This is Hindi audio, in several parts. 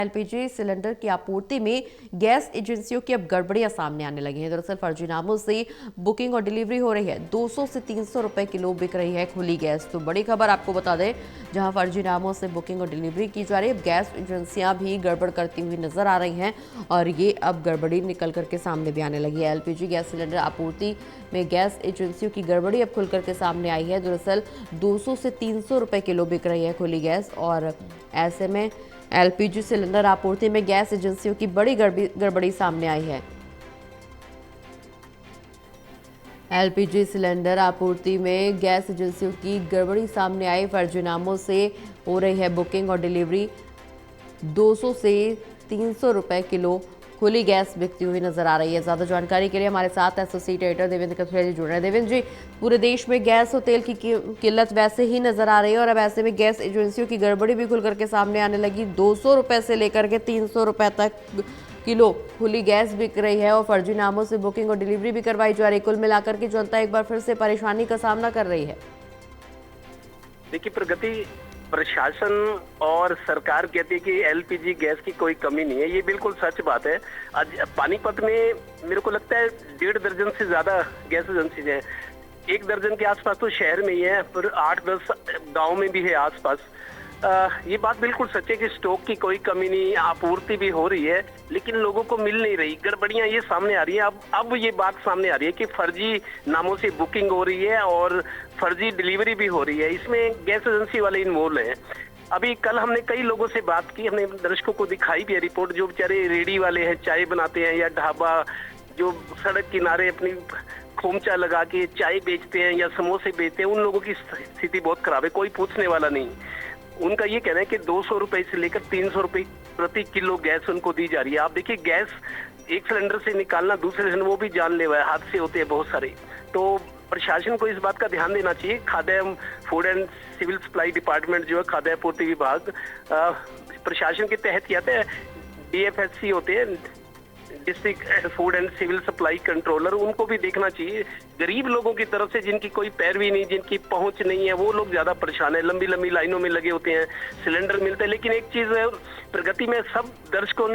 एलपीजी सिलेंडर की आपूर्ति में गैस एजेंसियों की अब गड़बड़ियां सामने आने लगी हैं। दरअसल फर्जी नामों से बुकिंग और डिलीवरी हो रही है। 200 से 300 रुपए किलो बिक रही है खुली गैस। तो बड़ी खबर आपको बता दें, जहां फर्जी नामों से बुकिंग और डिलीवरी की जा रही है, गैस एजेंसियां भी गड़बड़ करती हुई नजर आ रही हैं और ये अब गड़बड़ी निकल करके सामने भी आने लगी है। एलपीजी गैस सिलेंडर आपूर्ति में गैस एजेंसियों की गड़बड़ी अब खुल करके सामने आई है। दरअसल 200 से 300 रुपए किलो बिक रही है खुली गैस और ऐसे में एलपीजी सिलेंडर आपूर्ति में गैस एजेंसियों की बड़ी गड़बड़ी सामने आई है। एलपीजी सिलेंडर आपूर्ति में गैस एजेंसियों की गड़बड़ी सामने आई। फर्जी नामों से हो रही है बुकिंग और डिलीवरी। 200 से 300 रुपए किलो खुली गैस बिकती हुई नजर आ रही है। ज्यादा जानकारी के लिए हमारे साथ एसोसिएट एडिटर देवेंद्र कथुरिया जी जुड़ रहे हैं। देवेंद्र जी, पूरे देश में गैस और तेल की किल्लत वैसे ही नजर आ रही है और अब ऐसे में गैस एजेंसियों की गड़बड़ी भी खुल करके सामने आने लगी। 200 रुपए से लेकर के 300 रुपए तक किलो खुली गैस बिक रही है और फर्जी नामों से बुकिंग और डिलीवरी भी करवाई जा रही है। कुल मिलाकर के जनता एक बार फिर से परेशानी का सामना कर रही है। देखिए प्रगति, प्रशासन और सरकार कहती है कि एलपीजी गैस की कोई कमी नहीं है। ये बिल्कुल सच बात है। आज पानीपत में मेरे को लगता है 1.5 दर्जन से ज्यादा गैस एजेंसीज हैं। 1 दर्जन के आसपास तो शहर में ही है, पर 8-10 गांव में भी है आसपास। ये बात बिल्कुल सच है कि स्टॉक की कोई कमी नहीं, आपूर्ति भी हो रही है, लेकिन लोगों को मिल नहीं रही। गड़बड़ियां ये सामने आ रही है। अब ये बात सामने आ रही है कि फर्जी नामों से बुकिंग हो रही है और फर्जी डिलीवरी भी हो रही है। इसमें गैस एजेंसी वाले इन्वॉल्व हैं। अभी कल हमने कई लोगों से बात की, हमने दर्शकों को दिखाई भी है रिपोर्ट। जो बेचारे रेडी वाले हैं, चाय बनाते हैं, या ढाबा जो सड़क किनारे अपनी खोमचा लगा के चाय बेचते हैं या समोसे बेचते हैं, उन लोगों की स्थिति बहुत खराब है। कोई पूछने वाला नहीं। उनका ये कहना है कि 200 रुपए से लेकर 300 रुपए प्रति किलो गैस उनको दी जा रही है। आप देखिए, गैस एक सिलेंडर से निकालना दूसरे सिलेंडर, वो भी जानलेवा है, हादसे होते हैं बहुत सारे। तो प्रशासन को इस बात का ध्यान देना चाहिए। खाद्य, food and civil supply department जो है, खाद्य आपूर्ति विभाग प्रशासन के तहत ही आता है। डीएफएससी होते हैं, district food and civil supply controller, उनको भी देखना चाहिए। गरीब लोगों की तरफ से जिनकी कोई पैरवी नहीं, जिनकी पहुंच नहीं है, वो लोग ज्यादा परेशान है। लंबी लंबी लाइनों में लगे होते हैं, सिलेंडर मिलते हैं। लेकिन एक चीज है, प्रगति में सब दर्शकों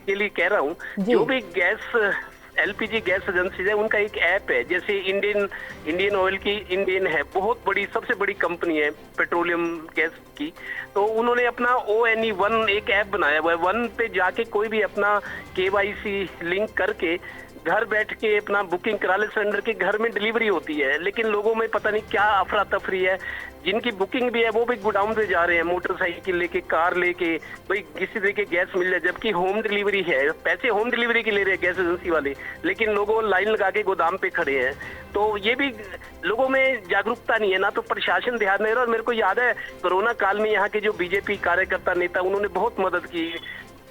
के लिए कह रहा हूँ, जो भी गैस एलपीजी गैस एजेंसी है, उनका एक ऐप है। जैसे इंडियन ऑयल की इंडियन है, बहुत बड़ी, सबसे बड़ी कंपनी है पेट्रोलियम गैस की। तो उन्होंने अपना ONE1 एक ऐप बनाया हुआ है। 1 पे जाके कोई भी अपना KYC लिंक करके घर बैठ के अपना बुकिंग करा ले, सिलेंडर की घर में डिलीवरी होती है। लेकिन लोगों में पता नहीं क्या अफरा तफरी है। जिनकी बुकिंग भी है वो भी गोडाउन पे जा रहे हैं, मोटरसाइकिल लेके, कार लेके, भाई किसी तरह के गैस मिल जाए, जबकि होम डिलीवरी है। पैसे होम डिलीवरी के ले रहे हैं गैस एजेंसी वाले, लेकिन लोगों लाइन लगा के गोदाम पे खड़े हैं। तो ये भी लोगों में जागरूकता नहीं है, ना तो प्रशासन ध्यान दे रहा है। और मेरे को याद है कोरोना काल में यहाँ के जो बीजेपी कार्यकर्ता नेता, उन्होंने बहुत मदद की।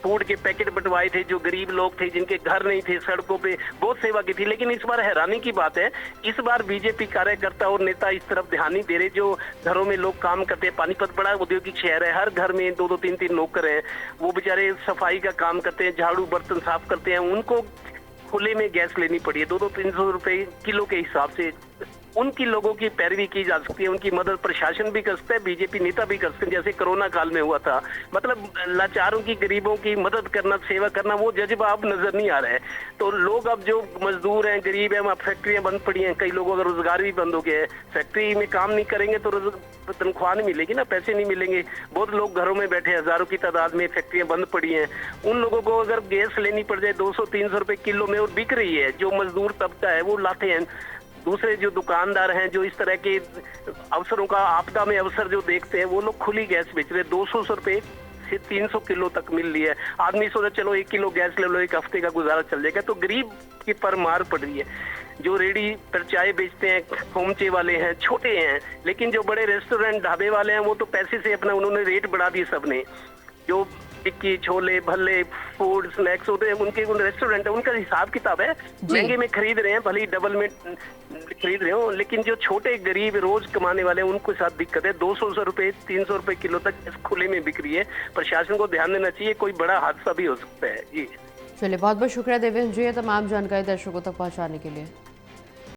फूड के पैकेट बंटवाए थे, जो गरीब लोग थे, जिनके घर नहीं थे, सड़कों पे बहुत सेवा की थी। लेकिन इस बार हैरानी की बात है, इस बार बीजेपी कार्यकर्ता और नेता इस तरफ ध्यान नहीं दे रहे। जो घरों में लोग काम करते हैं, पानीपत बड़ा औद्योगिक शहर है, हर घर में 2-2, 3-3 नौकर हैं। वो बेचारे सफाई का काम करते हैं, झाड़ू बर्तन साफ करते हैं। उनको खुले में गैस लेनी पड़ी है 200-300 रुपए किलो के हिसाब से। उनकी लोगों की पैरवी की जा सकती है, उनकी मदद प्रशासन भी कर सकता है, बीजेपी नेता भी कर सकते हैं, जैसे कोरोना काल में हुआ था। मतलब लाचारों की, गरीबों की मदद करना, सेवा करना, वो जज्बा अब नजर नहीं आ रहा है। तो लोग अब जो मजदूर हैं, गरीब हैं, वहाँ फैक्ट्रियां बंद पड़ी हैं, कई लोगों का रोजगार भी बंद हो गया है। फैक्ट्री में काम नहीं करेंगे तो तनख्वाह नहीं मिलेगी ना, पैसे नहीं मिलेंगे। बहुत लोग घरों में बैठे, हजारों की तादाद में फैक्ट्रियां बंद पड़ी हैं। उन लोगों को अगर गैस लेनी पड़ जाए 200-300 रुपए किलो में और बिक रही है, जो मजदूर तबका है वो लाते हैं। दूसरे जो दुकानदार हैं, जो इस तरह के अवसरों का, आपदा में अवसर जो देखते हैं, वो लोग खुली गैस बेच रहे हैं। 200 रुपए से 300 किलो तक मिल रही है। आदमी सोचा चलो 1 किलो गैस ले लो, एक हफ्ते का गुजारा चल जाएगा। तो गरीब की पर मार पड़ रही है। जो रेडी पर चाय बेचते हैं, खोमचे वाले हैं, छोटे हैं। लेकिन जो बड़े रेस्टोरेंट, ढाबे वाले हैं, वो तो पैसे से अपना उन्होंने रेट बढ़ा दिए सबने। जो टिक्की, छोले, भल्ले, फूड, स्नैक्स होते हैं, उनके रेस्टोरेंट है, उनका हिसाब किताब है। महंगे में खरीद रहे हैं, भले ही डबल में खरीद रहे हो, लेकिन जो छोटे गरीब रोज कमाने वाले हैं, उनके साथ दिक्कत है। 200 रुपए, 300 रुपए किलो तक खुले में बिक रही है। प्रशासन को ध्यान देना चाहिए, कोई बड़ा हादसा भी हो सकता है। जी चलिए, बहुत बहुत शुक्रिया देवेंद्र जी, तमाम जानकारी दर्शकों तक पहुँचाने के लिए।